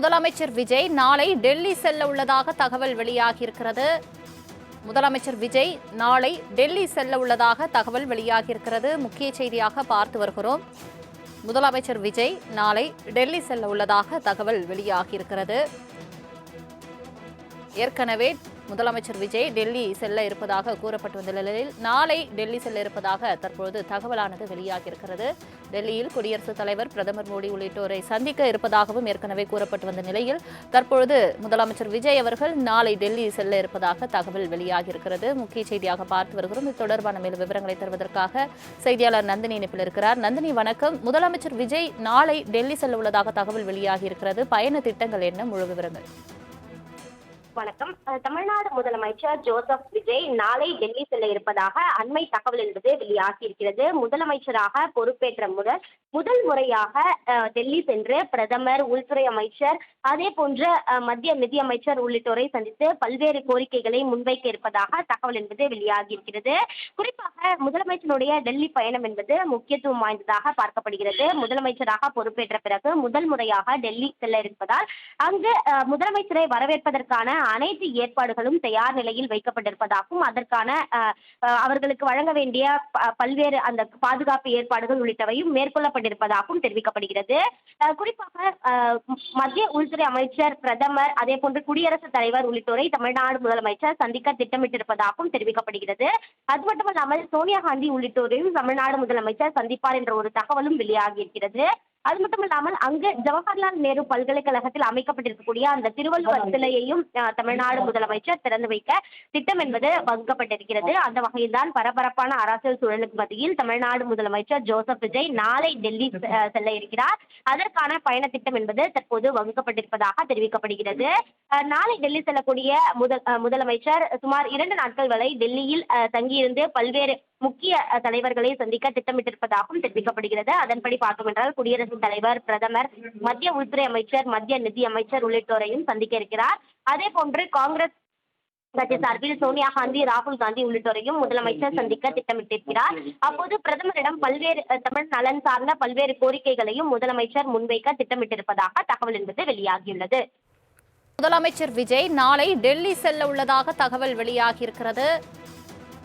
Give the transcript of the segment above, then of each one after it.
முதலமைச்சர் விஜய் நாளை டெல்லி செல்ல உள்ளதாக தகவல் வெளியாகியிருக்கிறது. முதலமைச்சர் விஜய் நாளை டெல்லி செல்ல உள்ளதாக தகவல் வெளியாகியிருக்கிறது. முக்கிய செய்தியாக பார்த்து வருகிறோம். முதலமைச்சர் விஜய் நாளை டெல்லி செல்ல உள்ளதாக தகவல் வெளியாகியிருக்கிறது. ஏற்கனவே முதலமைச்சர் விஜய் டெல்லி செல்ல இருப்பதாக கூறப்பட்டு வந்த நிலையில் நாளை டெல்லி செல்ல இருப்பதாக தற்பொழுது தகவலானது வெளியாகியிருக்கிறது. டெல்லியில் குடியரசுத் தலைவர், பிரதமர் மோடி உள்ளிட்டோரை சந்திக்க இருப்பதாகவும் ஏற்கனவே கூறப்பட்டு வந்த நிலையில் தற்பொழுது முதலமைச்சர் விஜய் அவர்கள் நாளை டெல்லி செல்ல இருப்பதாக தகவல் வெளியாகியிருக்கிறது. முக்கிய செய்தியாக பார்த்து வருகிறோம். இது தொடர்பான மேலும் விவரங்களை தருவதற்காக செய்தியாளர் நந்தினி இணைப்பில் இருக்கிறார். நந்தினி, வணக்கம். முதலமைச்சர் விஜய் நாளை டெல்லி செல்ல உள்ளதாக தகவல் வெளியாகியிருக்கிறது. பயண திட்டங்கள் என்ன, முழு விவரங்கள்? வணக்கம். தமிழ்நாடு முதலமைச்சர் ஜோசப் விஜய் நாளை டெல்லி செல்ல இருப்பதாக அண்மை தகவல் என்பது வெளியாகி இருக்கிறது. முதலமைச்சராக பொறுப்பேற்ற முதல் முறையாக டெல்லி சென்று பிரதமர், உள்துறை அமைச்சர், அதே போன்ற மத்திய நிதியமைச்சர் உள்ளிட்டோரை சந்தித்து பல்வேறு கோரிக்கைகளை முன்வைக்க இருப்பதாக தகவல் என்பது வெளியாகி இருக்கிறது. குறிப்பாக முதலமைச்சருடைய டெல்லி பயணம் என்பது முக்கியத்துவம் வாய்ந்ததாக பார்க்கப்படுகிறது. முதலமைச்சராக பொறுப்பேற்ற பிறகு முதல் முறையாக டெல்லி செல்ல இருப்பதால் அங்கு முதலமைச்சரை வரவேற்பதற்கான அனைத்து ஏற்பாடுகளும் தயார் நிலையில் வைக்கப்பட்டிருப்பதாகவும், அதற்கான அவர்களுக்கு வழங்க வேண்டிய பல்வேறு அந்த பாதுகாப்பு ஏற்பாடுகள் உள்ளிட்டவையும் மேற்கொள்ளப்பட்டிருப்பதாகவும் தெரிவிக்கப்படுகிறது. குறிப்பாக மத்திய உள்துறை அமைச்சர், பிரதமர், அதே போன்று குடியரசுத் தலைவர் உள்ளிட்டோரை தமிழ்நாடு முதலமைச்சர் சந்திக்க திட்டமிட்டிருப்பதாகவும் தெரிவிக்கப்படுகிறது. அது மட்டுமல்லாமல் சோனியா காந்தி உள்ளிட்டோரையும் தமிழ்நாடு முதலமைச்சர் சந்திப்பார் என்ற ஒரு தகவலும் வெளியாகி இருக்கிறது. அது மட்டும் இல்லாமல் அங்கு ஜவஹர்லால் நேரு பல்கலைக்கழகத்தில் அமைக்கப்பட்டிருக்கக்கூடிய அந்த திருவள்ளுவர் சிலையையும் தமிழ்நாடு முதலமைச்சர் திறந்து வைக்க திட்டம் என்பது வகுக்கப்பட்டிருக்கிறது. அந்த வகையில்தான் பரபரப்பான அரசியல் சூழலுக்கு மத்தியில் தமிழ்நாடு முதலமைச்சர் ஜோசப் விஜய் நாளை டெல்லி செல்ல இருக்கிறார். அதற்கான பயண திட்டம் என்பது தற்போது வகுக்கப்பட்டிருப்பதாக தெரிவிக்கப்படுகிறது. நாளை டெல்லி செல்லக்கூடிய முதலமைச்சர் சுமார் 2 நாட்கள் வரை டெல்லியில் தங்கியிருந்து பல்வேறு முக்கிய தலைவர்களை சந்திக்க திட்டமிட்டிருப்பதாகவும் தெரிவிக்கப்படுகிறது. அதன்படி பார்த்தோம் என்றால் குடியரசுத் தலைவர், பிரதமர், மத்திய உள்துறை அமைச்சர், மத்திய நிதி அமைச்சர் உள்ளிட்டோரையும் சந்திக்க இருக்கிறார். அதே போன்று காங்கிரஸ் கட்சி சார்பில் சோனியா காந்தி, ராகுல் காந்தி உள்ளிட்டோரையும் முதலமைச்சர் சந்திக்க திட்டமிட்டிருக்கிறார். அப்போது பிரதமரிடம் பல்வேறு தமிழ் நலன் சார்ந்த பல்வேறு கோரிக்கைகளையும் முதலமைச்சர் முன்வைக்க திட்டமிட்டிருப்பதாக தகவல் என்பது வெளியாகியுள்ளது. முதலமைச்சர் விஜய் நாளை டெல்லி செல்ல உள்ளதாக தகவல் வெளியாகியிருக்கிறது.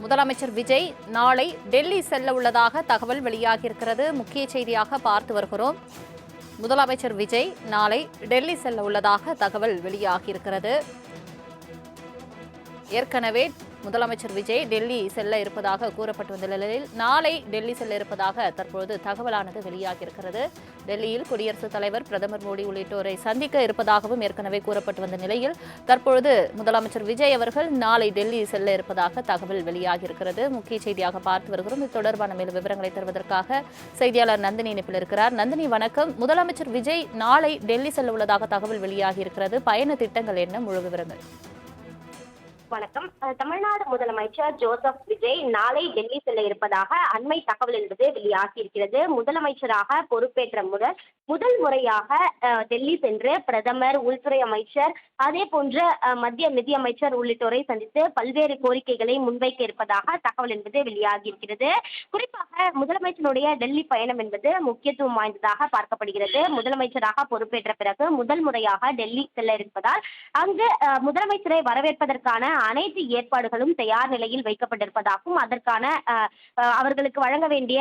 முதலமைச்சர் விஜய் நாளை டெல்லி செல்ல உள்ளதாக தகவல் வெளியாகியிருக்கிறது. முக்கிய செய்தியாக பார்த்து வருகிறோம். முதலமைச்சர் விஜய் நாளை டெல்லி செல்ல உள்ளதாக தகவல் வெளியாகியிருக்கிறது. ஏற்கனவே முதலமைச்சர் விஜய் டெல்லி செல்ல இருப்பதாக கூறப்பட்டு வந்த நிலையில் நாளை டெல்லி செல்ல இருப்பதாக தற்பொழுது தகவலானது வெளியாகியிருக்கிறது. டெல்லியில் குடியரசுத் தலைவர், பிரதமர் மோடி உள்ளிட்டோரை சந்திக்க இருப்பதாகவும் ஏற்கனவே கூறப்பட்டு வந்த நிலையில் தற்பொழுது முதலமைச்சர் விஜய் அவர்கள் நாளை டெல்லி செல்ல இருப்பதாக தகவல் வெளியாகியிருக்கிறது. முக்கிய செய்தியாக பார்த்து வருகிறோம். இது தொடர்பான மேலும் விவரங்களை தருவதற்காக செய்தியாளர் நந்தினி இணைப்பில் இருக்கிறார். நந்தினி, வணக்கம். முதலமைச்சர் விஜய் நாளை டெல்லி செல்ல உள்ளதாக தகவல் வெளியாகியிருக்கிறது. பயண திட்டங்கள் என்ன, முழு விவரங்கள்? வணக்கம். தமிழ்நாடு முதலமைச்சர் ஜோசப் விஜய் நாளை டெல்லி செல்ல இருப்பதாக அண்மை தகவல் என்பது வெளியாகி இருக்கிறது. முதலமைச்சராக பொறுப்பேற்ற முதல் முறையாக டெல்லி சென்று பிரதமர், உள்துறை அமைச்சர், அதே போன்ற மத்திய நிதியமைச்சர் உள்ளிட்டோரை சந்தித்து பல்வேறு கோரிக்கைகளை முன்வைக்க இருப்பதாக தகவல் என்பது வெளியாகி இருக்கிறது. குறிப்பாக முதலமைச்சருடைய டெல்லி பயணம் என்பது முக்கியத்துவம் வாய்ந்ததாக பார்க்கப்படுகிறது. முதலமைச்சராக பொறுப்பேற்ற பிறகு முதல் முறையாக டெல்லி செல்ல இருப்பதால் அங்கு முதலமைச்சரை வரவேற்பதற்கான அனைத்து ஏற்பாடுகளும் தயார் நிலையில் வைக்கப்பட்டிருப்பதாகவும், அதற்கான அவர்களுக்கு வழங்க வேண்டிய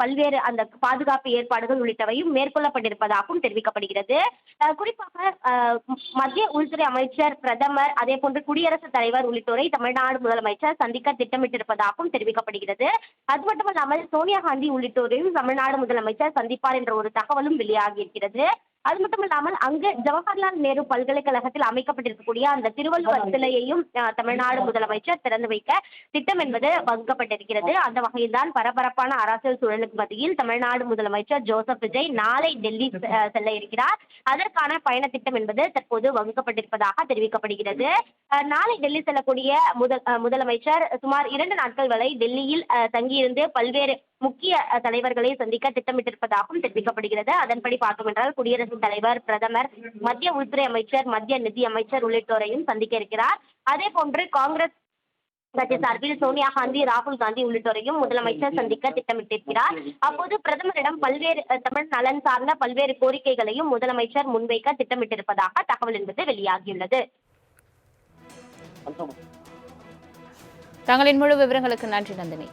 பல்வேறு அந்த பாதுகாப்பு ஏற்பாடுகள் உள்ளிட்டவையும் மேற்கொள்ளப்பட்டிருப்பதாகவும் தெரிவிக்கப்படுகிறது. குறிப்பாக மத்திய உள்துறை அமைச்சர், பிரதமர், அதே போன்று குடியரசுத் தலைவர் உள்ளிட்டோரை தமிழ்நாடு முதலமைச்சர் சந்திக்க திட்டமிட்டிருப்பதாகவும் தெரிவிக்கப்படுகிறது. அது மட்டுமல்லாமல் சோனியா காந்தி உள்ளிட்டோரையும் தமிழ்நாடு முதலமைச்சர் சந்திப்பார் என்ற ஒரு தகவலும் வெளியாகி இருக்கிறது. அது மட்டும் இல்லாமல் அங்கு ஜவஹர்லால் நேரு பல்கலைக்கழகத்தில் அமைக்கப்பட்டிருக்கக்கூடிய அந்த திருவள்ளுவர் சிலையையும் தமிழ்நாடு முதலமைச்சர் திறந்து வைக்க திட்டம் என்பது வகுக்கப்பட்டிருக்கிறது. அந்த வகையில்தான் பரபரப்பான அரசியல் சூழலுக்கு மத்தியில் தமிழ்நாடு முதலமைச்சர் ஜோசப் விஜய் நாளை டெல்லி செல்ல இருக்கிறார். அதற்கான பயண திட்டம் என்பது தற்போது வகுக்கப்பட்டிருப்பதாக தெரிவிக்கப்படுகிறது. நாளை டெல்லி செல்லக்கூடிய முதலமைச்சர் சுமார் 2 நாட்கள் வரை டெல்லியில் தங்கியிருந்து பல்வேறு முக்கிய தலைவர்களை சந்திக்க திட்டமிட்டிருப்பதாகவும் தெரிவிக்கப்படுகிறது. அதன்படி பார்த்தோம் என்றால் குடியரசுத் தலைவர், பிரதமர், மத்திய உள்துறை அமைச்சர், மத்திய நிதி அமைச்சர் உள்ளிட்டோரையும் சந்திக்க இருக்கிறார். அதே போன்று காங்கிரஸ் கட்சி சார்பில் சோனியா காந்தி, ராகுல் காந்தி உள்ளிட்டோரையும் முதலமைச்சர் சந்திக்க திட்டமிட்டிருக்கிறார். அப்போது பிரதமரிடம் பல்வேறு தமிழ் நலன் சார்ந்த பல்வேறு கோரிக்கைகளையும் முதலமைச்சர் முன்வைக்க திட்டமிட்டிருப்பதாக தகவல் என்பது வெளியாகியுள்ளது. தங்களின் முழு விவரங்களுக்கு நன்றி நந்தினி.